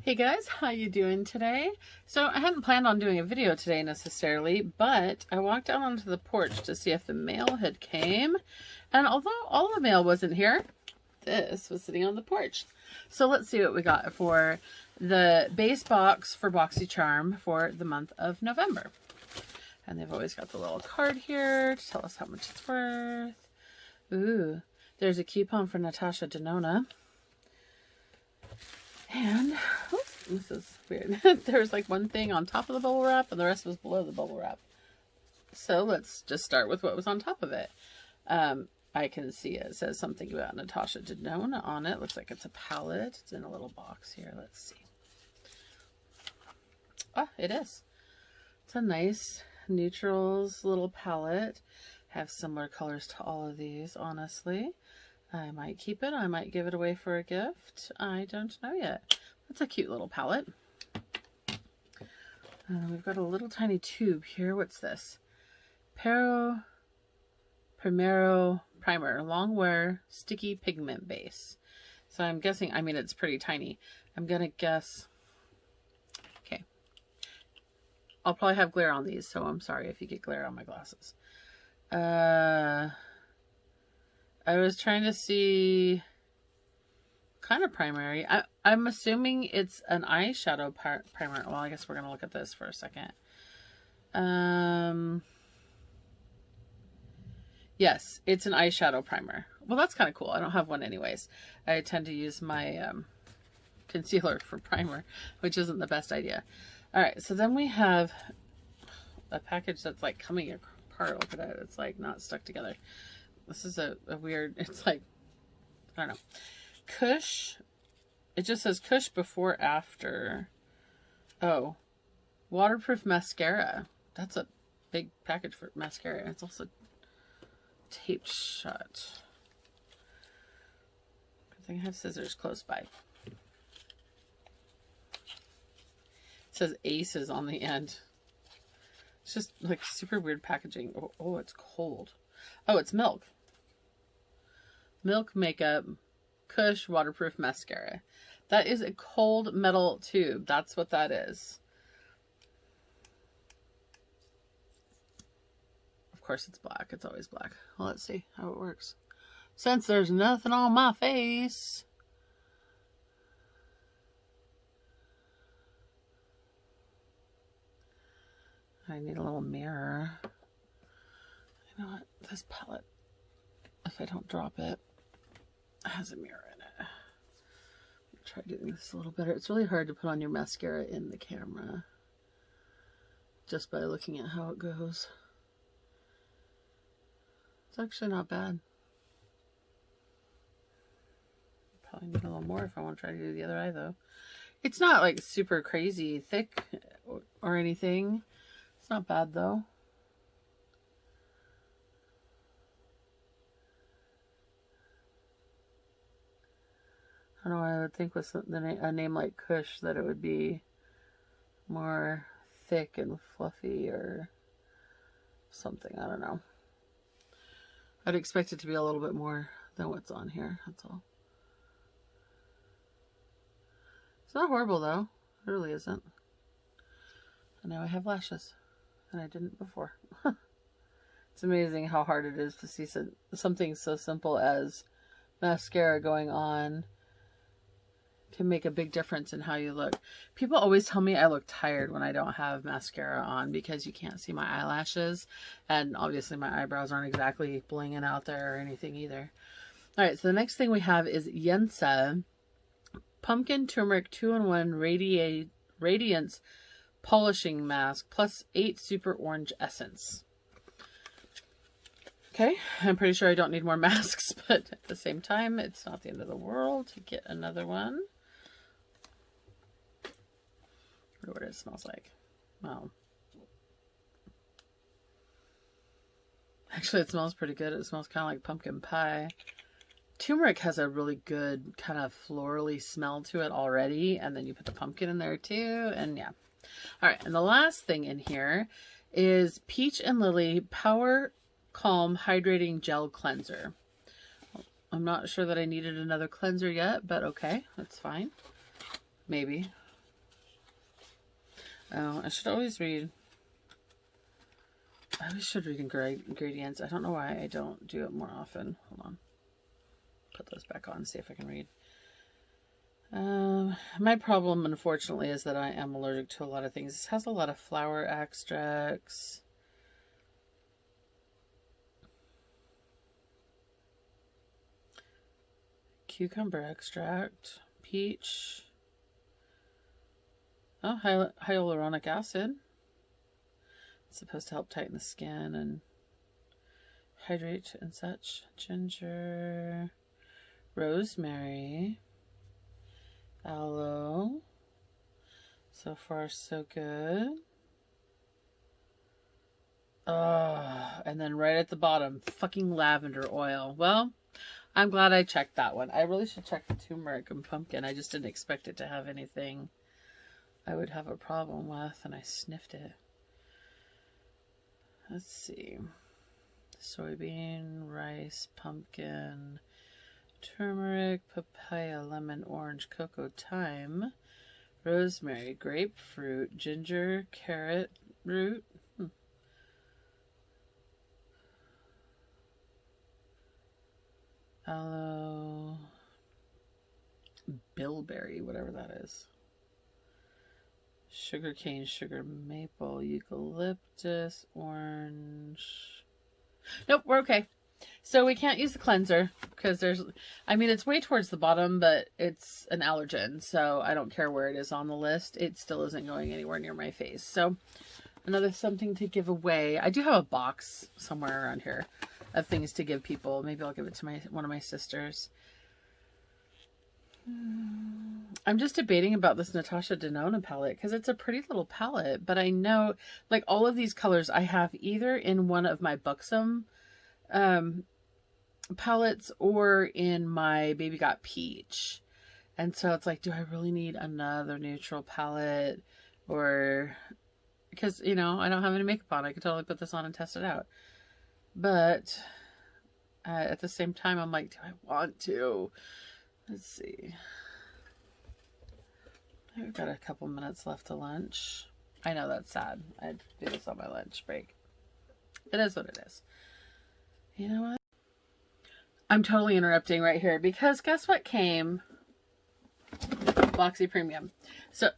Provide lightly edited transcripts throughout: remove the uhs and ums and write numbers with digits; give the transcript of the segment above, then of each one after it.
Hey guys, how you doing today? So I hadn't planned on doing a video today necessarily, but I walked out onto the porch to see if the mail had came. And although all the mail wasn't here, this was sitting on the porch. So let's see what we got for the base box for Boxy Charm for the month of November. And they've always got the little card here to tell us how much it's worth. Ooh, there's a coupon for Natasha Denona. And, oops, this is weird. There's like one thing on top of the bubble wrap and the rest was below the bubble wrap. So let's just start with what was on top of it. I can see it says something about Natasha Denona on it. Looks like it's a palette. It's in a little box here. Let's see. Oh, it is. It's a nice neutrals little palette. Have similar colors to all of these, honestly. I might keep it. I might give it away for a gift. I don't know yet. That's a cute little palette. We've got a little tiny tube here. What's this? Primero Primer. Long wear sticky pigment base. So I'm guessing, I mean, it's pretty tiny. I'm going to guess. Okay. I'll probably have glare on these, so I'm sorry if you get glare on my glasses. I was trying to see kind of primary. I'm assuming it's an eyeshadow primer. Well, I guess we're going to look at this for a second. Yes, it's an eyeshadow primer. Well, that's kind of cool. I don't have one anyways. I tend to use my concealer for primer, which isn't the best idea. All right, so then we have a package that's like coming apart. Look at it. It's like not stuck together. This is a weird, it's like, I don't know. Kush, it just says Kush before, after. Oh, waterproof mascara. That's a big package for mascara. It's also taped shut. I think I have scissors close by. It says Aces on the end. It's just like super weird packaging. Oh, it's cold. Oh, it's milk. Milk makeup, Kush waterproof mascara. That is a cold metal tube. That's what that is. Of course it's black. It's always black. Well, let's see how it works. Since there's nothing on my face. I need a little mirror. You know what? This palette, if I don't drop it, has a mirror in it. Try doing this a little better. It's really hard to put on your mascara in the camera just by looking at how it goes. It's actually not bad. Probably need a little more if I want to try to do the other eye though. It's not like super crazy thick or anything. It's not bad though. I don't know, I would think with a name like Kush that it would be more thick and fluffy or something. I don't know. I'd expect it to be a little bit more than what's on here. That's all. It's not horrible though. It really isn't. And now I have lashes. And I didn't before. It's amazing how hard it is to see something so simple as mascara going on can make a big difference in how you look. People always tell me I look tired when I don't have mascara on because you can't see my eyelashes. And obviously my eyebrows aren't exactly blinging out there or anything either. Alright, so the next thing we have is Yensa Pumpkin Turmeric 2-in-1 Radiance Polishing Mask plus 8 Super Orange Essence. Okay, I'm pretty sure I don't need more masks, but at the same time, it's not the end of the world to get another one. I wonder what it smells like. Wow. Actually, it smells pretty good. It smells kind of like pumpkin pie. Turmeric has a really good kind of florally smell to it already, and then you put the pumpkin in there too, and yeah. All right, and the last thing in here is Peach and Lily Power Calm Hydrating Gel Cleanser. I'm not sure that I needed another cleanser yet, but okay, that's fine. Maybe. Oh, I should always read. I always should read ingredients. I don't know why I don't do it more often. Hold on. Put those back on, see if I can read. My problem, unfortunately, is that I am allergic to a lot of things. This has a lot of flower extracts. Cucumber extract. Peach. Oh, hyaluronic acid. It's supposed to help tighten the skin and hydrate and such. Ginger. Rosemary. Aloe. So far, so good. And then right at the bottom, fucking lavender oil. Well, I'm glad I checked that one. I really should check the turmeric and pumpkin. I just didn't expect it to have anything I would have a problem with, and I sniffed it. Let's see. Soybean, rice, pumpkin, turmeric, papaya, lemon, orange, cocoa, thyme, rosemary, grapefruit, ginger, carrot root. Aloe, bilberry, whatever that is. Sugarcane, sugar maple, eucalyptus, orange. Nope, we're okay. So we can't use the cleanser because it's way towards the bottom, but it's an allergen. So I don't care where it is on the list. It still isn't going anywhere near my face. So another something to give away. I do have a box somewhere around here of things to give people. Maybe I'll give it to one of my sisters. I'm just debating about this Natasha Denona palette because it's a pretty little palette, but I know like all of these colors I have either in one of my Buxom palettes or in my Baby Got Peach. And so it's like, do I really need another neutral palette? Or because, I don't have any makeup on. I could totally put this on and test it out. But at the same time, I'm like, do I want to? Let's see. We've got a couple minutes left to lunch. I know that's sad. I do this on my lunch break. It is what it is. You know what? I'm totally interrupting right here because guess what came? Boxy Premium. So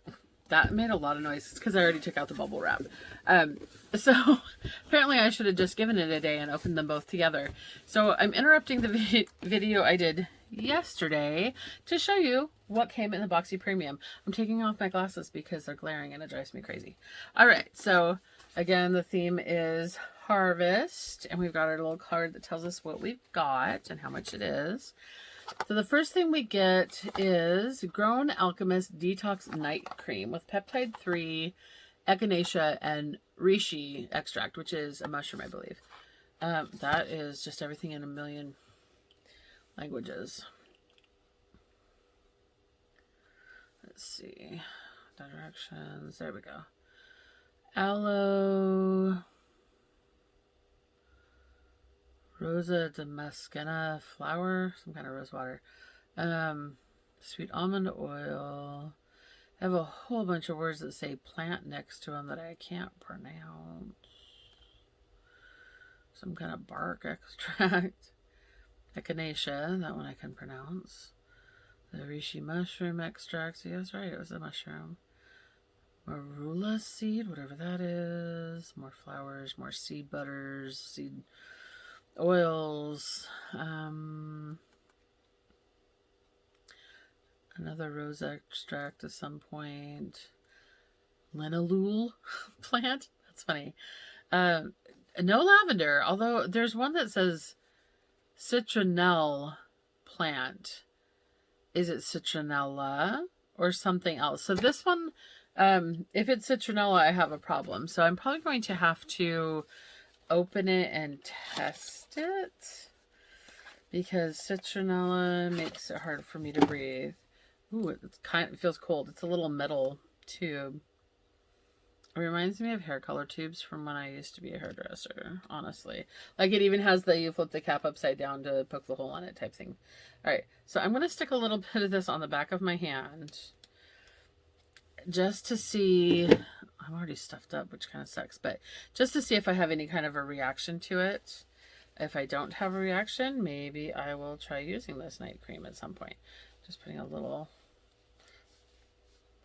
that made a lot of noise because I already took out the bubble wrap. So apparently I should have just given it a day and opened them both together. So I'm interrupting the video I did yesterday to show you what came in the Boxy Premium. I'm taking off my glasses because they're glaring and it drives me crazy. All right, so again, the theme is harvest, and we've got our little card that tells us what we've got and how much it is. So the first thing we get is Grown Alchemist Detox Night Cream with peptide 3, echinacea, and reishi extract, which is a mushroom, I believe. That is just everything in a million languages. Let's see. Directions. There we go. Aloe. Rosa Damascena flower. Some kind of rose water. Sweet almond oil. I have a whole bunch of words that say plant next to them that I can't pronounce. Some kind of bark extract. Echinacea, that one I can pronounce. The reishi mushroom extract. See, I was right, it was a mushroom. Marula seed, whatever that is. More flowers, more seed butters, seed oils. Another rose extract at some point. Linalool plant. That's funny. No lavender, although there's one that says citronelle plant. Is it citronella or something else? So this one, if it's citronella, I have a problem. So I'm probably going to have to open it and test it because citronella makes it hard for me to breathe. Ooh, it feels cold. It's a little metal tube. It reminds me of hair color tubes from when I used to be a hairdresser, honestly. Like it even has you flip the cap upside down to poke the hole on it type thing. All right, so I'm going to stick a little bit of this on the back of my hand just to see I'm already stuffed up, which kind of sucks. But just to see if I have any kind of a reaction to it. If I don't have a reaction, maybe I will try using this night cream at some point. Just putting a little...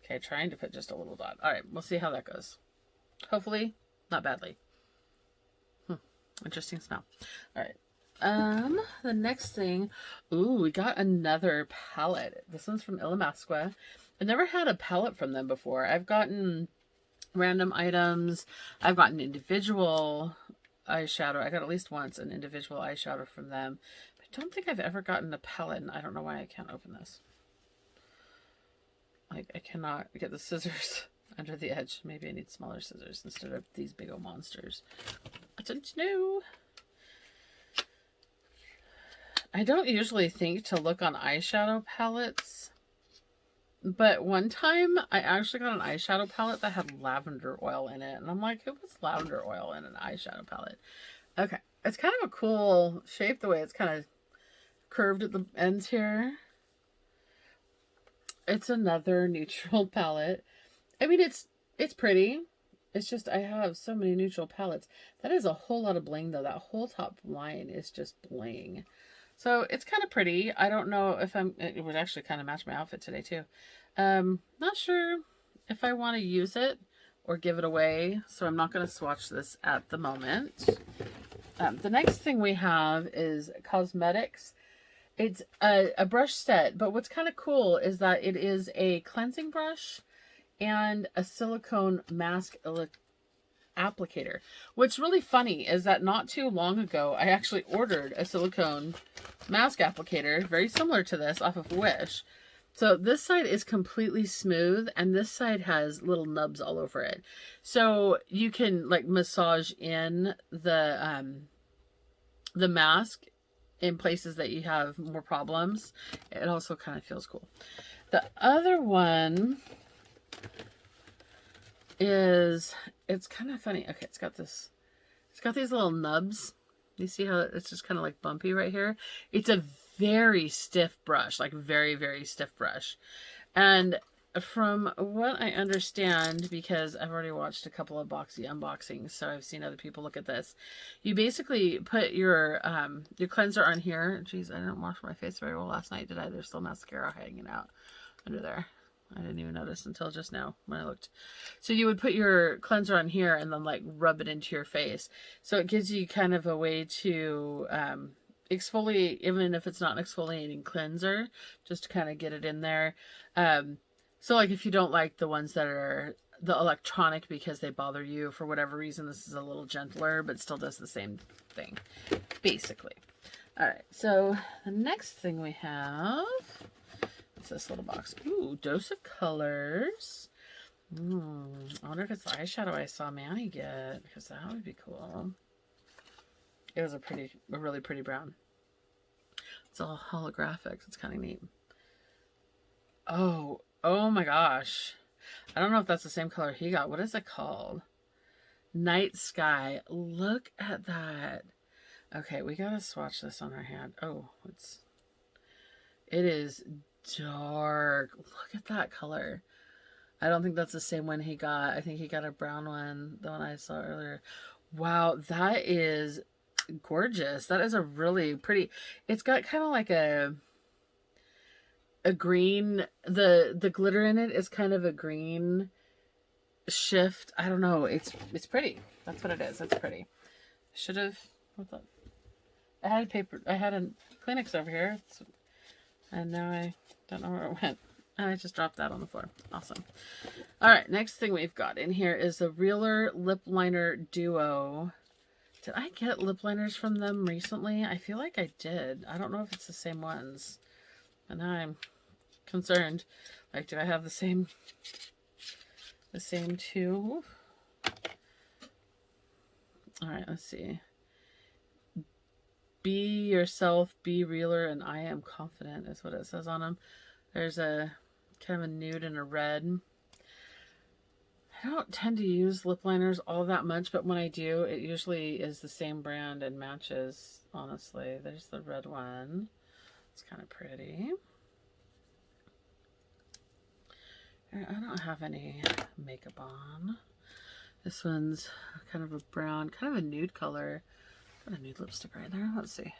Okay, trying to put just a little dot. All right, we'll see how that goes. Hopefully, not badly. Interesting smell. All right. The next thing, ooh, we got another palette. This one's from Ilamasqua. I've never had a palette from them before. I've gotten random items. I've gotten individual eyeshadow. I got at least once an individual eyeshadow from them. But I don't think I've ever gotten a palette, and I don't know why I can't open this. Like, I cannot get the scissors under the edge. Maybe I need smaller scissors instead of these big old monsters. I don't know. I don't usually think to look on eyeshadow palettes, but one time I actually got an eyeshadow palette that had lavender oil in it, and I'm like, who puts lavender oil in an eyeshadow palette? Okay, it's kind of a cool shape the way it's kind of curved at the ends here. It's another neutral palette. I mean, it's pretty. It's just I have so many neutral palettes. That is a whole lot of bling, though. That whole top line is just bling. So it's kind of pretty. I don't know if it would actually kind of match my outfit today, too. Not sure if I want to use it or give it away. So I'm not going to swatch this at the moment. The next thing we have is cosmetics. It's a brush set, but what's kind of cool is that it is a cleansing brush and a silicone mask applicator. What's really funny is that not too long ago, I actually ordered a silicone mask applicator, very similar to this, off of Wish. So this side is completely smooth, and this side has little nubs all over it. So you can like massage in the mask in places that you have more problems. It also kind of feels cool. The other one is, it's kind of funny. Okay, it's got these little nubs. You see how it's just kind of like bumpy right here? It's a very stiff brush, like very, very stiff brush. And from what I understand, because I've already watched a couple of Boxy unboxings, so I've seen other people look at this. You basically put your cleanser on here. Jeez, I didn't wash my face very well last night, did I? There's still mascara hanging out under there. I didn't even notice until just now when I looked. So you would put your cleanser on here and then like rub it into your face. So it gives you kind of a way to exfoliate, even if it's not an exfoliating cleanser, just to kind of get it in there. So like if you don't like the ones that are the electronic because they bother you for whatever reason, this is a little gentler, but still does the same thing, basically. All right, so the next thing we have, what's this little box? Ooh, Dose of Colors. I wonder if it's the eyeshadow I saw Manny get, because that would be cool. It was a really pretty brown. It's all holographic. It's kind of neat. Oh my gosh. I don't know if that's the same color he got. What is it called? Night Sky. Look at that. Okay, we gotta swatch this on our hand. Oh, it is dark. Look at that color. I don't think that's the same one he got. I think he got a brown one, the one I saw earlier. Wow, that is gorgeous. That is a really pretty, it's got kind of like a green, the glitter in it is kind of a green shift. I don't know. It's pretty. That's what it is. It's pretty. Should have, what's that? I had paper, I had a Kleenex over here, and now I don't know where it went. And I just dropped that on the floor. Awesome. All right, next thing we've got in here is the Realer Lip Liner Duo. Did I get lip liners from them recently? I feel like I did. I don't know if it's the same ones. And now I'm concerned. Like, do I have the same two? All right, let's see. Be yourself, be realer, and I am confident is what it says on them. There's a kind of a nude and a red. I don't tend to use lip liners all that much, but when I do, it usually is the same brand and matches, honestly. There's the red one. It's kind of pretty. I don't have any makeup on. This one's kind of a brown, kind of a nude color. Got a nude lipstick right there. Let's see.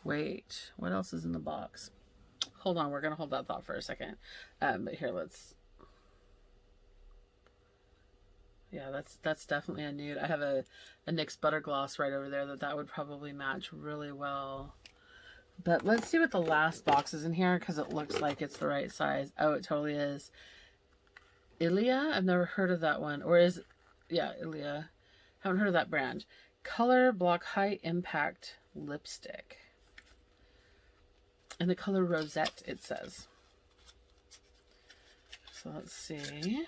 Wait, what else is in the box? Hold on, we're gonna hold that thought for a second. But here, let's. Yeah, that's definitely a nude. I have a NYX Butter Gloss right over there that would probably match really well. But let's see what the last box is in here, because it looks like it's the right size. Oh, it totally is. Ilia? I've never heard of that one. Or is... Yeah, Ilia. Haven't heard of that brand. Color Block High Impact Lipstick. In the color Rosette, it says. So let's see.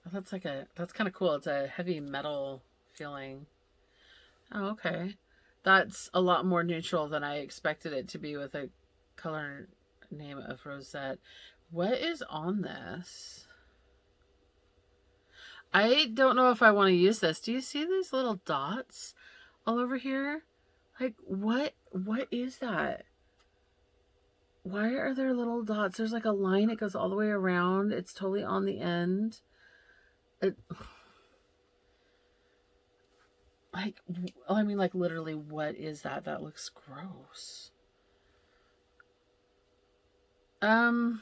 Oh, that's kind of cool. It's a heavy metal feeling. Oh, okay. That's a lot more neutral than I expected it to be with a color name of Rosette. What is on this? I don't know if I want to use this. Do you see these little dots all over here? Like, what is that? Why are there little dots? There's like a line that goes all the way around. It's totally on the end. Like, I mean, like, literally, what is that? That looks gross. All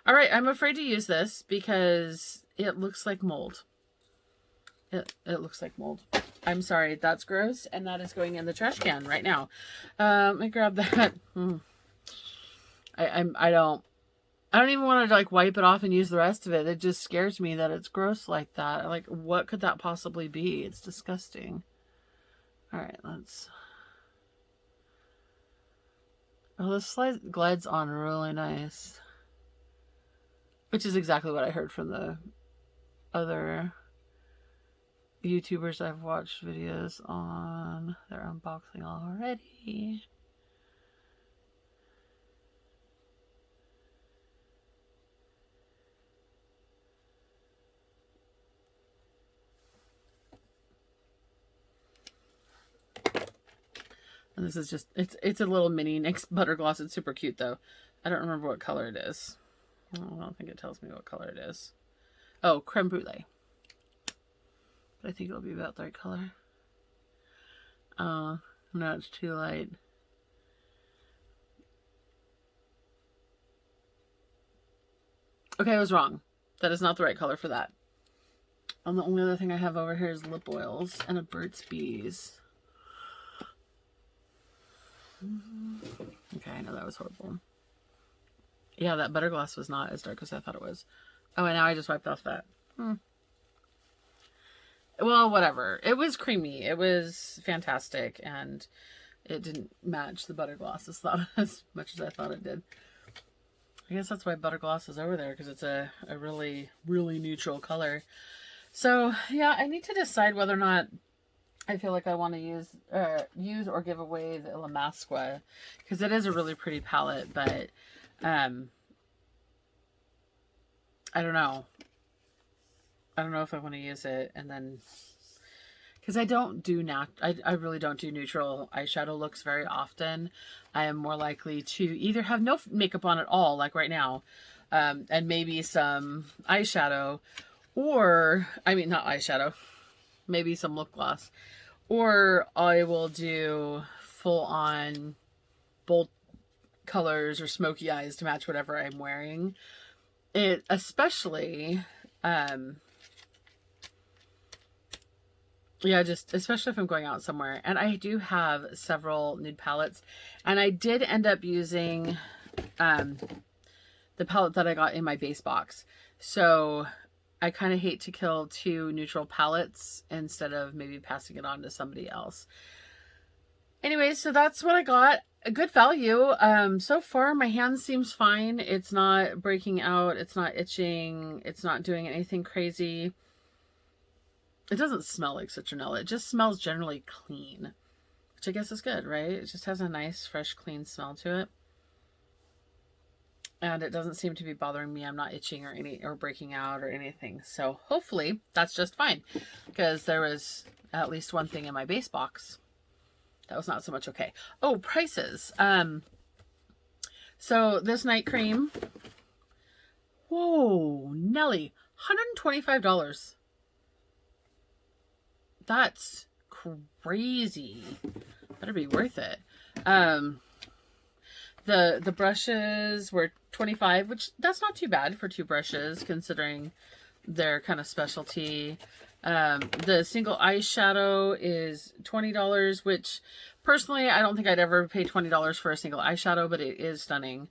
right, I'm afraid to use this because it looks like mold. It looks like mold. I'm sorry, that's gross, and that is going in the trash can right now. Let me grab that. I don't even want to like wipe it off and use the rest of it. It just scares me that it's gross like that. Like, what could that possibly be? It's disgusting. All right, let's. Oh, this slide glides on really nice. Which is exactly what I heard from the other YouTubers I've watched videos on. They're unboxing already. And this is just, it's a little mini NYX Butter Gloss. It's super cute though. I don't remember what color it is. I don't think it tells me what color it is. Oh, creme brulee. But I think it'll be about the right color. No, it's too light. Okay, I was wrong. That is not the right color for that. And the only other thing I have over here is lip oils and a Burt's Bees. Okay, I know that was horrible. Yeah, that butter gloss was not as dark as I thought it was. Oh, and now I just wiped off that. Well, whatever. It was creamy. It was fantastic, and it didn't match the butter gloss as much as I thought it did. I guess that's why butter gloss is over there, because it's a really, really neutral color. So, yeah, I need to decide whether or not I feel like I want to use or give away the La Masqua, because it is a really pretty palette, but I don't know. I don't know if I want to use it, and then because I don't do I really don't do neutral eyeshadow looks very often. I am more likely to either have no makeup on at all, like right now, and maybe some eyeshadow, or I mean not eyeshadow, maybe some lip gloss, or I will do full on bold colors or smoky eyes to match whatever I'm wearing. It especially yeah, just especially if I'm going out somewhere. And I do have several nude palettes, and I did end up using the palette that I got in my base box. So I kind of hate to kill two neutral palettes instead of maybe passing it on to somebody else. Anyway, so that's what I got. A good value. So far my hand seems fine. It's not breaking out. It's not itching. It's not doing anything crazy. It doesn't smell like citronella. It just smells generally clean, which I guess is good, right? It just has a nice, fresh, clean smell to it. And it doesn't seem to be bothering me. I'm not itching or breaking out or anything. So hopefully that's just fine, because there was at least one thing in my base box that was not so much okay. Oh, prices. So this night cream, whoa, Nelly, $125. That's crazy. Better be worth it. The brushes were $25, which that's not too bad for 2 brushes considering their kind of specialty. The single eyeshadow is $20, which personally I don't think I'd ever pay $20 for a single eyeshadow, but it is stunning.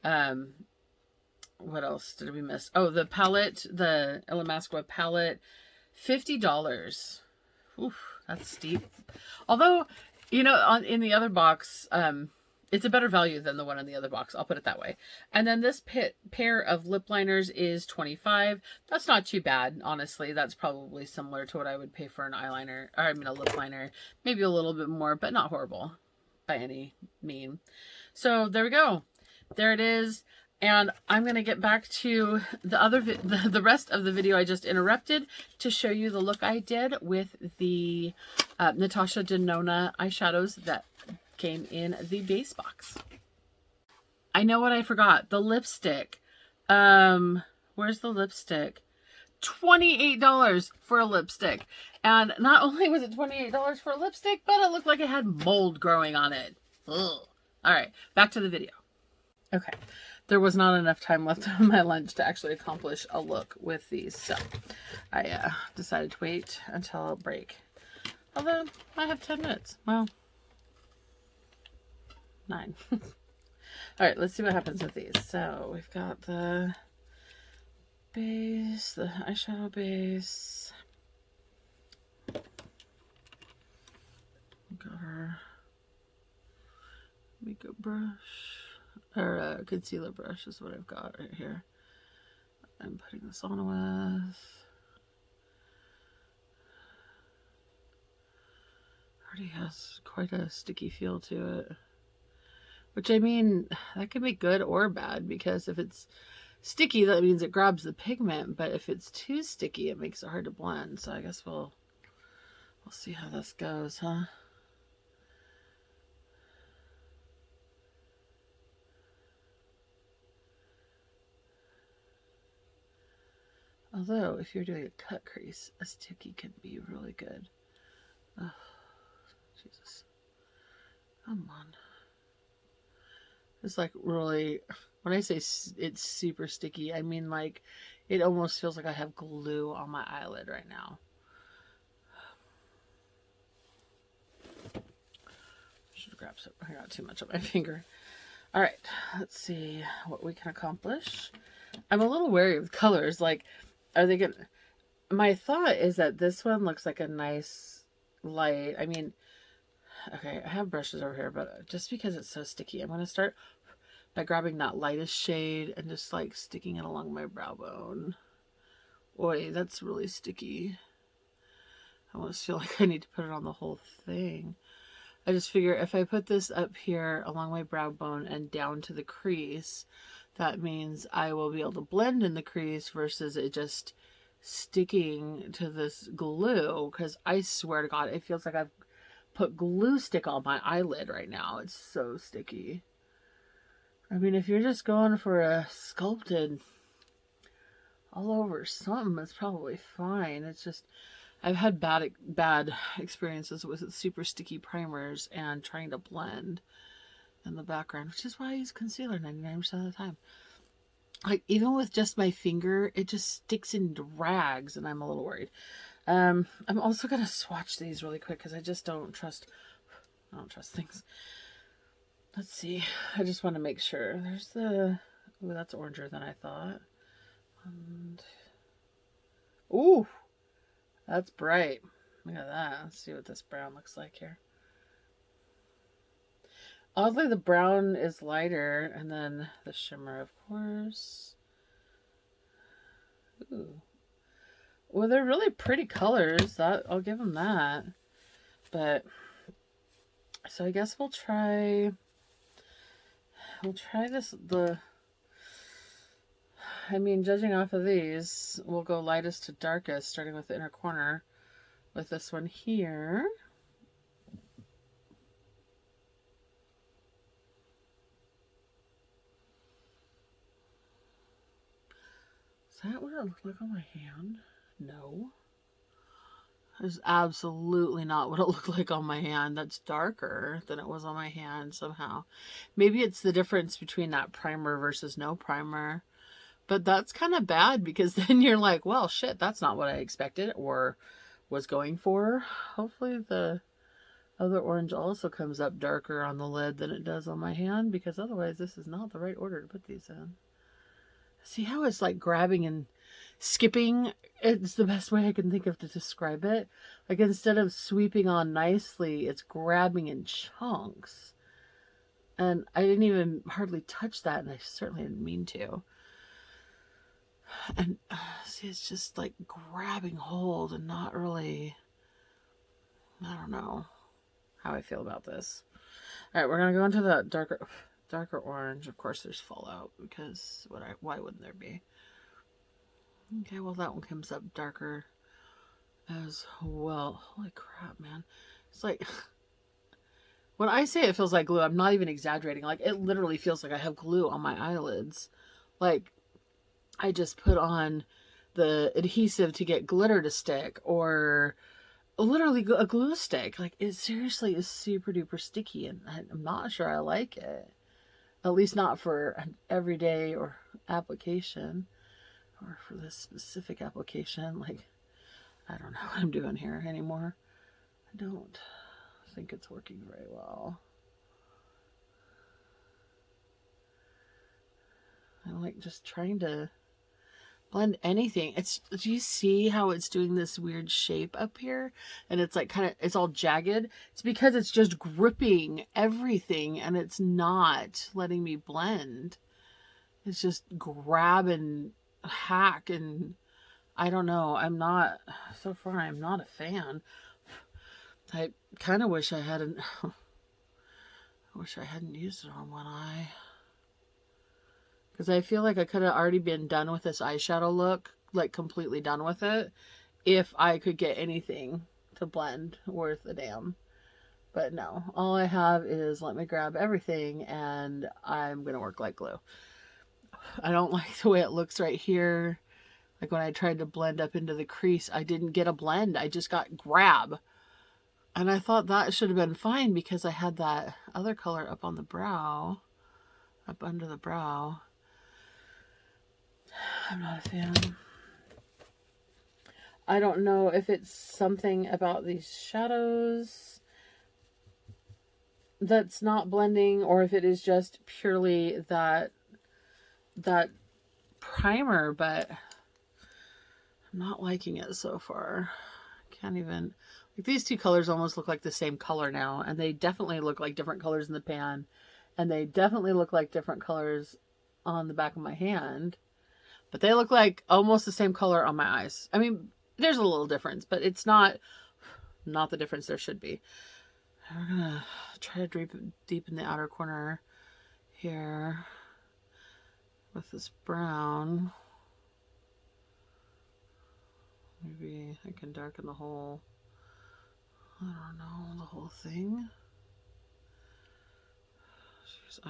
What else did we miss? Oh, the palette, the Illamasqua palette, $50. Oof, that's steep. Although, you know, in the other box, it's a better value than the one in the other box. I'll put it that way. And then this pair of lip liners is $25. That's not too bad, honestly. That's probably similar to what I would pay for an eyeliner, or I mean a lip liner. Maybe a little bit more, but not horrible by any mean. So there we go. There it is. And I'm going to get back to the rest of the video I just interrupted to show you the look I did with the Natasha Denona eyeshadows that came in the base box. I know what I forgot. The lipstick. Where's the lipstick? $28 for a lipstick. And not only was it $28 for a lipstick, but it looked like it had mold growing on it. Ugh. All right, back to the video. Okay. There was not enough time left on my lunch to actually accomplish a look with these. So I decided to wait until break. Although I have 10 minutes. Well, 9. All right, let's see what happens with these. So we've got the base, the eyeshadow base. We've got our makeup brush. Or concealer brush is what I've got right here. I'm putting this on with. Already has quite a sticky feel to it. Which, I mean, that could be good or bad, because if it's sticky, that means it grabs the pigment, but if it's too sticky, it makes it hard to blend. So I guess we'll see how this goes, huh? Although, if you're doing a cut crease, a sticky can be really good. Oh, Jesus. Come on. It's like really, when I say it's super sticky, I mean like it almost feels like I have glue on my eyelid right now. Should have grabbed some. I got too much on my finger. All right, let's see what we can accomplish. I'm a little wary of colors. Like, are they gonna? My thought is that this one looks like a nice light. I mean, okay, I have brushes over here, but just because it's so sticky, I'm gonna start by grabbing that lightest shade and just like sticking it along my brow bone. Boy, that's really sticky. I almost feel like I need to put it on the whole thing. I just figure if I put this up here along my brow bone and down to the crease, that means I will be able to blend in the crease versus it just sticking to this glue, because I swear to God, it feels like I've put glue stick on my eyelid right now. It's so sticky. I mean, if you're just going for a sculpted all over something, it's probably fine. It's just, I've had bad experiences with super sticky primers and trying to blend in the background, which is why I use concealer 99% of the time. Like, even with just my finger, it just sticks and drags, and I'm a little worried. I'm also going to swatch these really quick because I don't trust things. Let's see. I just want to make sure. There's the... Ooh, that's oranger than I thought. And... Ooh! That's bright. Look at that. Let's see what this brown looks like here. Oddly, the brown is lighter, and then the shimmer, of course. Ooh. Well, they're really pretty colors. I'll give them that. But, so I guess we'll try this, I mean, judging off of these, we'll go lightest to darkest, starting with the inner corner with this one here. Is that what it looked like on my hand? No. It's absolutely not what it looked like on my hand. That's darker than it was on my hand somehow. Maybe it's the difference between that primer versus no primer. But that's kind of bad because then you're like, well, shit, that's not what I expected or was going for. Hopefully the other orange also comes up darker on the lid than it does on my hand, because otherwise this is not the right order to put these in. See how it's like grabbing and skipping? It's the best way I can think of to describe it. Like instead of sweeping on nicely, it's grabbing in chunks. And I didn't even hardly touch that, and I certainly didn't mean to. And see, it's just like grabbing hold and not really, I don't know how I feel about this. All right, we're going to go into the darker orange. Of course, there's fallout because why wouldn't there be? Okay, well, that one comes up darker as well. Holy crap, man. It's like, when I say it feels like glue, I'm not even exaggerating. Like, it literally feels like I have glue on my eyelids. Like, I just put on the adhesive to get glitter to stick, or literally a glue stick. Like, it seriously is super duper sticky, and I'm not sure I like it. At least not for an everyday or application, or for this specific application. Like, I don't know what I'm doing here anymore. I don't think it's working very well. I'm like just trying to blend anything. Do you see how it's doing this weird shape up here? And it's like it's all jagged. It's because it's just gripping everything and it's not letting me blend. It's just grab and hack, and I don't know. So far I'm not a fan. I kind of wish I hadn't used it on one eye. Because I feel like I could have already been done with this eyeshadow look, like completely done with it, if I could get anything to blend worth a damn. But no, all I have is let me grab everything and I'm going to work like glue. I don't like the way it looks right here. Like when I tried to blend up into the crease, I didn't get a blend. I just got grab. And I thought that should have been fine because I had that other color up on the brow, up under the brow. I'm not a fan. I don't know if it's something about these shadows that's not blending, or if it is just purely that primer, but I'm not liking it so far. Can't even, like, these two colors almost look like the same color now, and they definitely look like different colors in the pan, and they definitely look like different colors on the back of my hand. But they look like almost the same color on my eyes. I mean, there's a little difference, but it's not the difference there should be. We're going to try to deepen the outer corner here with this brown. Maybe I can darken the whole, I don't know, the whole thing. Jeez,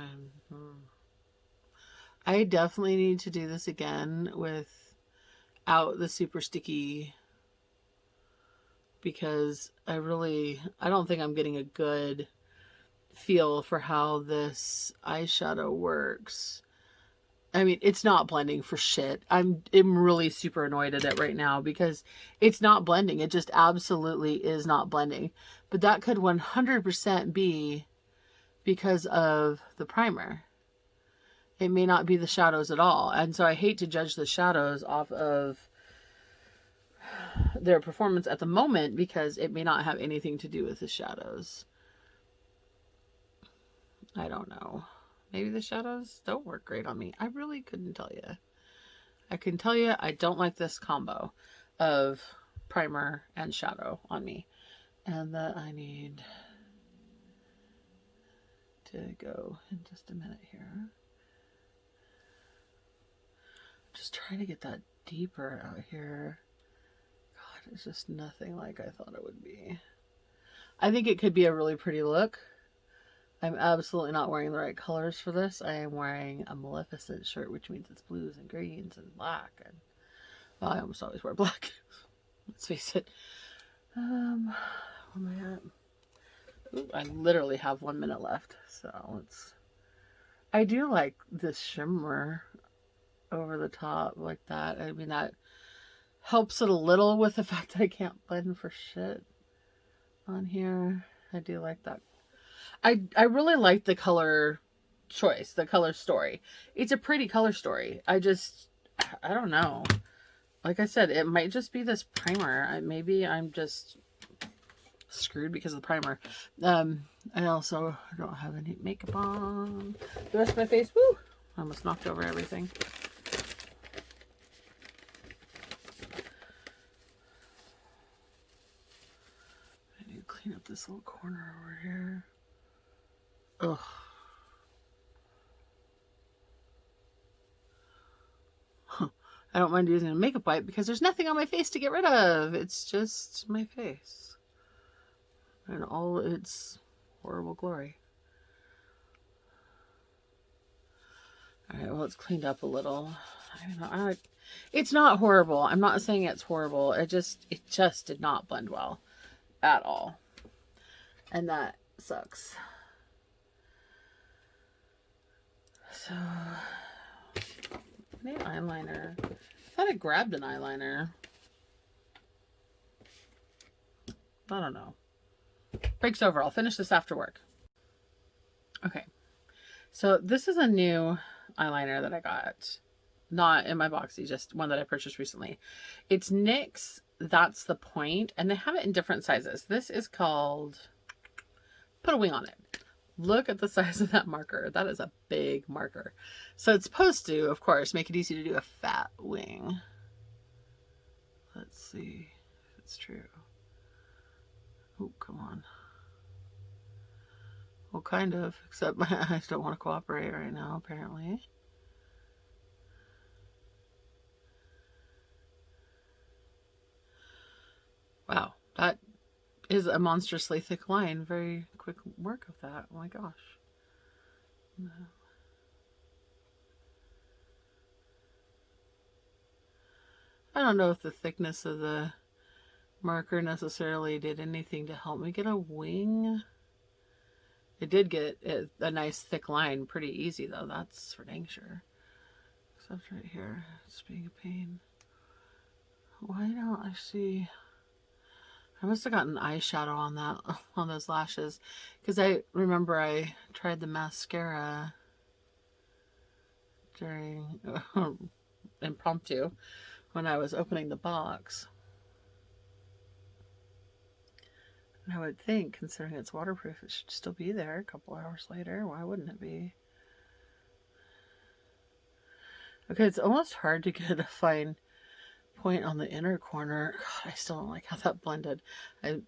I definitely need to do this again without the super sticky, because I don't think I'm getting a good feel for how this eyeshadow works. I mean, it's not blending for shit. I'm really super annoyed at it right now because it's not blending. It just absolutely is not blending. But that could 100% be because of the primer. It may not be the shadows at all. And so I hate to judge the shadows off of their performance at the moment, because it may not have anything to do with the shadows. I don't know. Maybe the shadows don't work great on me. I really couldn't tell you. I can tell you I don't like this combo of primer and shadow on me. And that I need to go in just a minute here. Just trying to get that deeper out here. God, it's just nothing like I thought it would be. I think it could be a really pretty look. I'm absolutely not wearing the right colors for this. I am wearing a Maleficent shirt, which means it's blues and greens and black. And Well, I almost always wear black. Let's face it. Where am I at? Ooh, I literally have 1 minute left, so let's... I do like this shimmer over the top like that. I mean, that helps it a little with the fact that I can't blend for shit on here. I do like that. I really like the color choice, the color story. It's a pretty color story. I don't know. Like I said, it might just be this primer. Maybe I'm just screwed because of the primer. I also don't have any makeup on the rest of my face. Woo! I almost knocked over everything. I need to clean up this little corner over here. Ugh. I don't mind using a makeup wipe because there's nothing on my face to get rid of. It's just my face and all its horrible glory. All right, well, it's cleaned up a little. I don't know. It's not horrible. I'm not saying it's horrible. It just did not blend well at all, and that sucks. So, I need eyeliner. I thought I grabbed an eyeliner. I don't know. Breaks over. I'll finish this after work. Okay. So this is a new eyeliner that I got. Not in my Boxy, just one that I purchased recently. It's NYX That's the Point, and they have it in different sizes. This is called Put a Wing on It. Look at the size of that marker. That is a big marker. So it's supposed to, of course, make it easy to do a fat wing. Let's see if it's true. Oh, come on. Well, kind of, except my eyes don't want to cooperate right now, apparently. Wow, that is a monstrously thick line. Very quick work of that. Oh my gosh. No. I don't know if the thickness of the marker necessarily did anything to help me get a wing. It did get a nice thick line pretty easy though, that's for dang sure. Except right here, it's being a pain. Why don't I see... I must have gotten eyeshadow on that, on those lashes, because I remember I tried the mascara during impromptu when I was opening the box. And I would think, considering it's waterproof, it should still be there a couple hours later. Why wouldn't it be? Okay, it's almost hard to get a fine point on the inner corner. God, I still don't like how that blended. I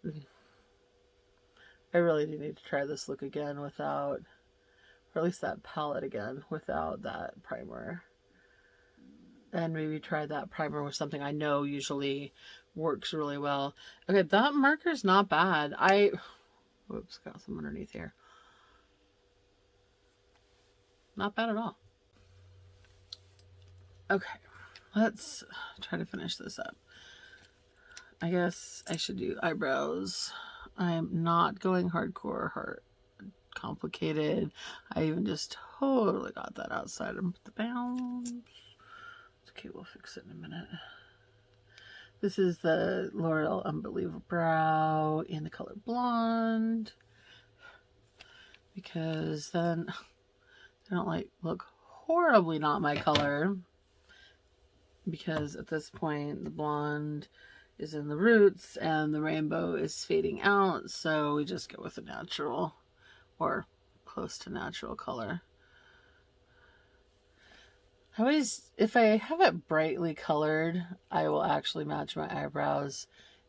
really do need to try this look again without, or at least that palette again without that primer. And maybe try that primer with something I know usually works really well. Okay, that marker's not bad. Whoops, got some underneath here. Not bad at all. Okay. Let's try to finish this up. I guess I should do eyebrows. I'm not going hardcore, complicated. I even just totally got that outside of the bounds. Okay, we'll fix it in a minute. This is the L'Oreal Unbelievable Brow in the color Blonde. Because then they don't like look horribly not my color. Because at this point the blonde is in the roots and the rainbow is fading out, so we just go with a natural or close to natural color. I always, if I have it brightly colored, I will actually match my eyebrows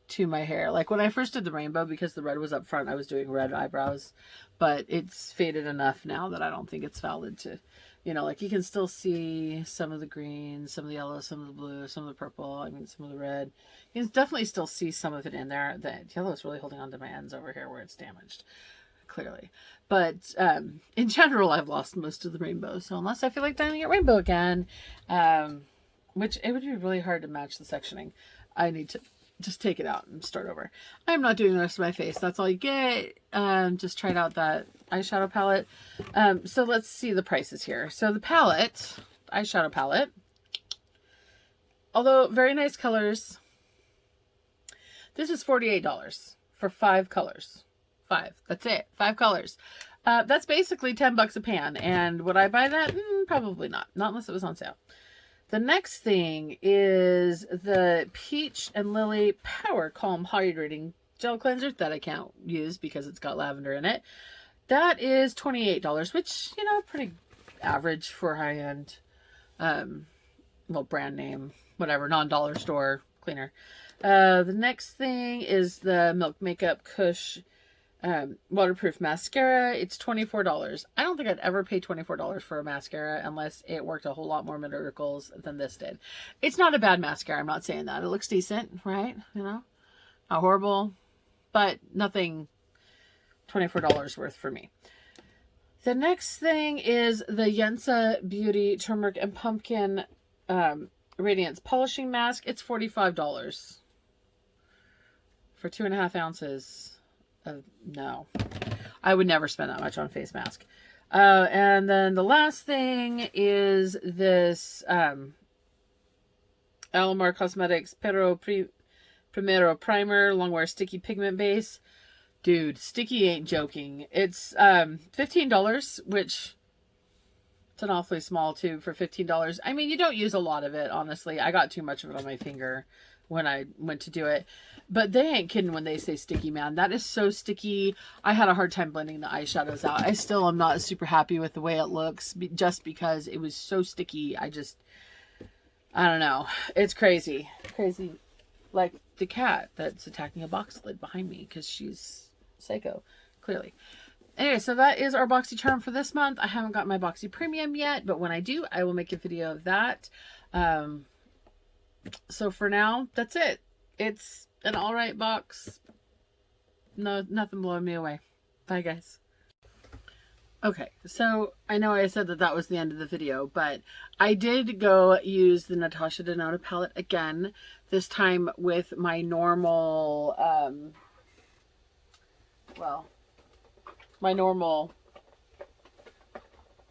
to my hair. Like when I first did the rainbow, because the red was up front, I was doing red eyebrows, but it's faded enough now that I don't think it's valid to, you know, like you can still see some of the green, some of the yellow, some of the blue, some of the purple, I mean some of the red. You can definitely still see some of it in there. The yellow is really holding on to my ends over here where it's damaged, clearly. But in general, I've lost most of the rainbow. So unless I feel like dyeing it rainbow again, which it would be really hard to match the sectioning. I need to just take it out and start over. I'm not doing the rest of my face. That's all you get. Just tried out that eyeshadow palette. So let's see the prices here. So the palette, eyeshadow palette, although very nice colors, this is $48 for 5 colors. 5. That's it. 5 colors. That's basically $10 a pan. And would I buy that? Probably not. Not unless it was on sale. The next thing is the Peach and Lily Power Calm Hydrating Gel Cleanser that I can't use because it's got lavender in it. That is $28, which, you know, pretty average for high-end, well, brand name, whatever, non-dollar store cleaner. The next thing is the Milk Makeup Kush waterproof mascara. It's $24. I don't think I'd ever pay $24 for a mascara unless it worked a whole lot more miracles than this did. It's not a bad mascara. I'm not saying that. It looks decent, right? You know, not horrible, but nothing $24 worth for me. The next thing is the Yensa Beauty Turmeric and Pumpkin Radiance Polishing Mask. It's $45 for 2.5 ounces. No, I would never spend that much on face mask. And then the last thing is this Alamar Cosmetics Primero Primer Longwear Sticky Pigment Base. Dude, sticky ain't joking. It's $15, which it's an awfully small tube for $15. I mean, you don't use a lot of it, honestly. I got too much of it on my finger when I went to do it. But they ain't kidding when they say sticky, man. That is so sticky. I had a hard time blending the eyeshadows out. I still am not super happy with the way it looks just because it was so sticky. I don't know. It's crazy. Crazy. Like the cat that's attacking a box lid behind me because she's psycho, clearly. Anyway, so that is our Boxy Charm for this month. I haven't got my Boxy Premium yet, but when I do, I will make a video of that. So for now, that's it. It's an alright box. No, nothing blowing me away. Bye, guys. Okay, so I know I said that was the end of the video, but I did go use the Natasha Denona palette again, this time with my normal, my normal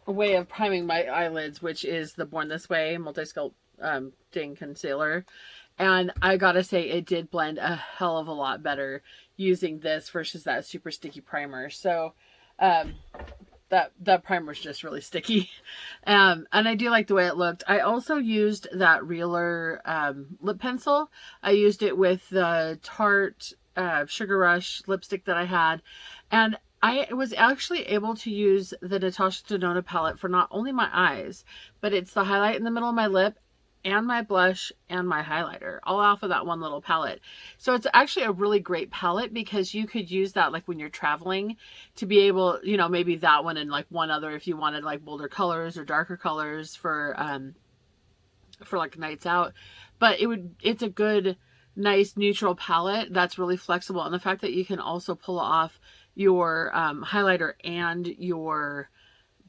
way of priming my eyelids, which is the Born This Way Multi-Sculpting Concealer. And I gotta say, it did blend a hell of a lot better using this versus that super sticky primer. So, that primer is just really sticky. And I do like the way it looked. I also used that Realer lip pencil. I used it with the Tarte Sugar Rush lipstick that I had. And I was actually able to use the Natasha Denona palette for not only my eyes, but it's the highlight in the middle of my lip and my blush and my highlighter all off of that one little palette. So it's actually a really great palette because you could use that like when you're traveling to be able, you know, maybe that one and like one other if you wanted like bolder colors or darker colors for like nights out. But it's a good, nice neutral palette that's really flexible. And the fact that you can also pull off your highlighter and your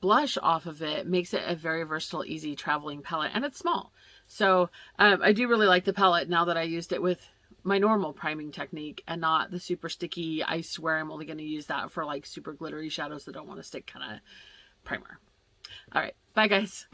blush off of it makes it a very versatile, easy traveling palette, and it's small. So I do really like the palette now that I used it with my normal priming technique and not the super sticky, I swear I'm only going to use that for like super glittery shadows that don't want to stick kind of primer. All right, bye guys.